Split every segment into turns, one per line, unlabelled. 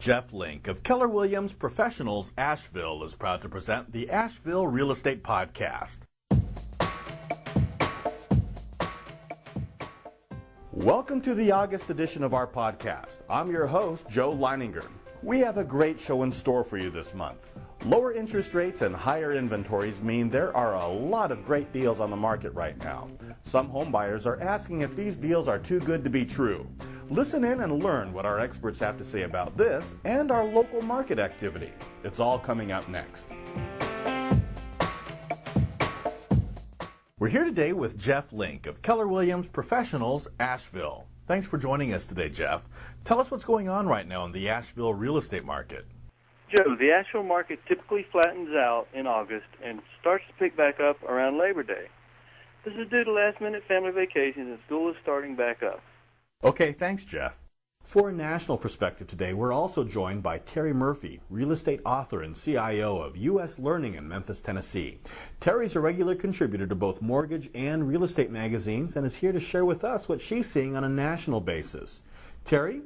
Jeff Link of Keller Williams Professionals Asheville is proud to present the Asheville Real Estate Podcast. Welcome to the August edition of our podcast. I'm your host, Joe Leininger. We have a great show in store for you this month. Lower interest rates and higher inventories mean there are a lot of great deals on the market right now. Some home buyers are asking if these deals are too good to be true. Listen in and learn what our experts have to say about this and our local market activity. It's all coming up next. We're here today with Jeff Link of Keller Williams Professionals Asheville. Thanks for joining us today, Jeff. Tell us what's going on right now in the Asheville real estate market.
Joe, the Asheville market typically flattens out in August and starts to pick back up around Labor Day. This is due to last-minute family vacations and school is starting back up.
Okay, thanks, Jeff. For a national perspective today, we're also joined by Terry Murphy, real estate author and CIO of U.S. Learning in Memphis, Tennessee. Terry's a regular contributor to both mortgage and real estate magazines and is here to share with us what she's seeing on a national basis. Terry?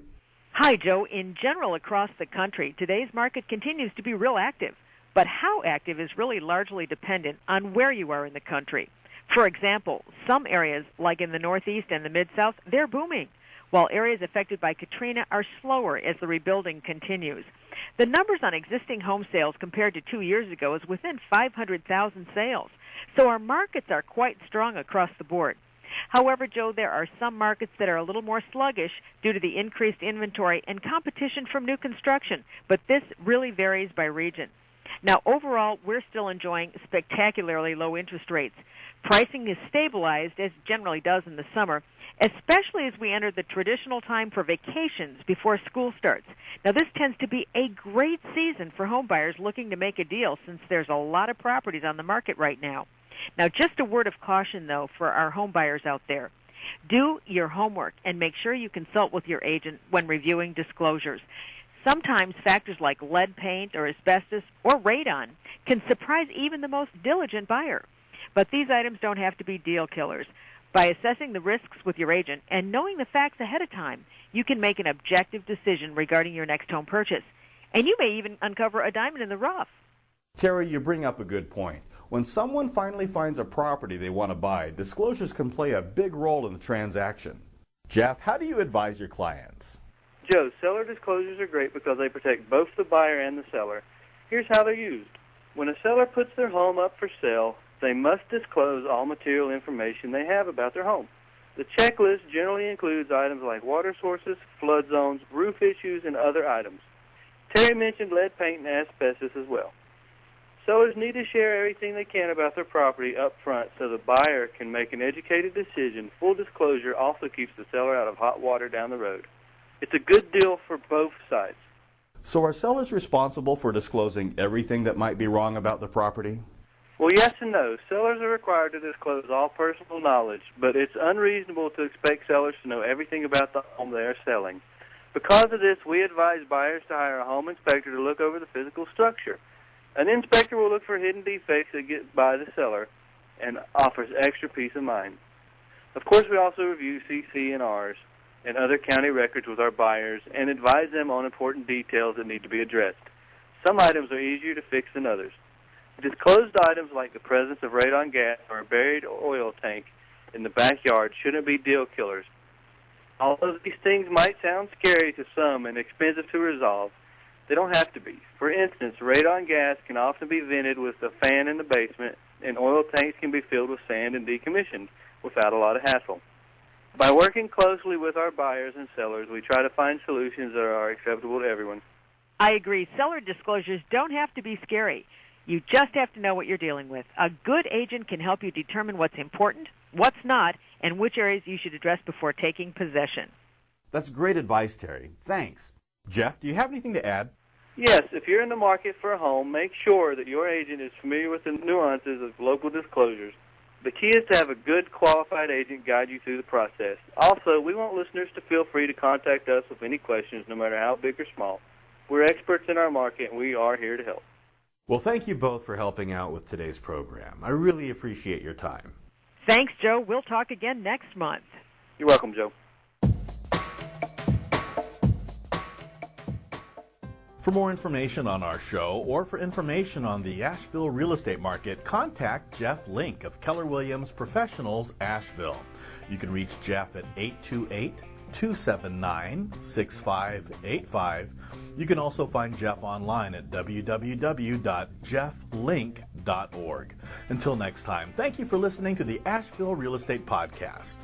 Hi, Joe. In general, across the country, today's market continues to be real active. But how active is really largely dependent on where you are in the country. For example, some areas, like in the Northeast and the Mid-South, they're booming, while areas affected by Katrina are slower as the rebuilding continues. The numbers on existing home sales compared to 2 years ago is within 500,000 sales. So our markets are quite strong across the board. However, Joe, there are some markets that are a little more sluggish due to the increased inventory and competition from new construction, but this really varies by region. Now, overall, we're still enjoying spectacularly low interest rates. Pricing is stabilized, as it generally does in the summer, especially as we enter the traditional time for vacations before school starts. Now, this tends to be a great season for home buyers looking to make a deal since there's a lot of properties on the market right now. Now, just a word of caution, though, for our home buyers out there. Do your homework and make sure you consult with your agent when reviewing disclosures. Sometimes factors like lead paint or asbestos or radon can surprise even the most diligent buyer. But these items don't have to be deal killers. By assessing the risks with your agent and knowing the facts ahead of time, you can make an objective decision regarding your next home purchase. And you may even uncover a diamond in the rough.
Terry, you bring up a good point. When someone finally finds a property they want to buy, disclosures can play a big role in the transaction. Jeff, how do you advise your clients?
Joe, seller disclosures are great because they protect both the buyer and the seller. Here's how they're used. When a seller puts their home up for sale, they must disclose all material information they have about their home. The checklist generally includes items like water sources, flood zones, roof issues, and other items. Terry mentioned lead paint and asbestos as well. Sellers need to share everything they can about their property up front so the buyer can make an educated decision. Full disclosure also keeps the seller out of hot water down the road. It's a good deal for both sides.
So are sellers responsible for disclosing everything that might be wrong about the property?
Well, yes and no. Sellers are required to disclose all personal knowledge, but it's unreasonable to expect sellers to know everything about the home they are selling. Because of this, we advise buyers to hire a home inspector to look over the physical structure. An inspector will look for hidden defects that get by the seller and offers extra peace of mind. Of course, we also review CC&Rs and other county records with our buyers and advise them on important details that need to be addressed. Some items are easier to fix than others. Disclosed items like the presence of radon gas or a buried oil tank in the backyard shouldn't be deal killers. Although these things might sound scary to some and expensive to resolve, they don't have to be. For instance, radon gas can often be vented with a fan in the basement, and oil tanks can be filled with sand and decommissioned without a lot of hassle. By working closely with our buyers and sellers, we try to find solutions that are acceptable to everyone.
I agree. Seller disclosures don't have to be scary. You just have to know what you're dealing with. A good agent can help you determine what's important, what's not, and which areas you should address before taking possession.
That's great advice, Terry. Thanks. Jeff, do you have anything to add?
Yes, if you're in the market for a home, make sure that your agent is familiar with the nuances of local disclosures. The key is to have a good, qualified agent guide you through the process. Also, we want listeners to feel free to contact us with any questions, no matter how big or small. We're experts in our market, and we are here to help.
Well, thank you both for helping out with today's program. I really appreciate your time.
Thanks, Joe. We'll talk again next month.
You're welcome, Joe.
For more information on our show or for information on the Asheville real estate market, contact Jeff Link of Keller Williams Professionals, Asheville. You can reach Jeff at 828-279-6585. You can also find Jeff online at www.jefflink.org. Until next time, thank you for listening to the Asheville Real Estate Podcast.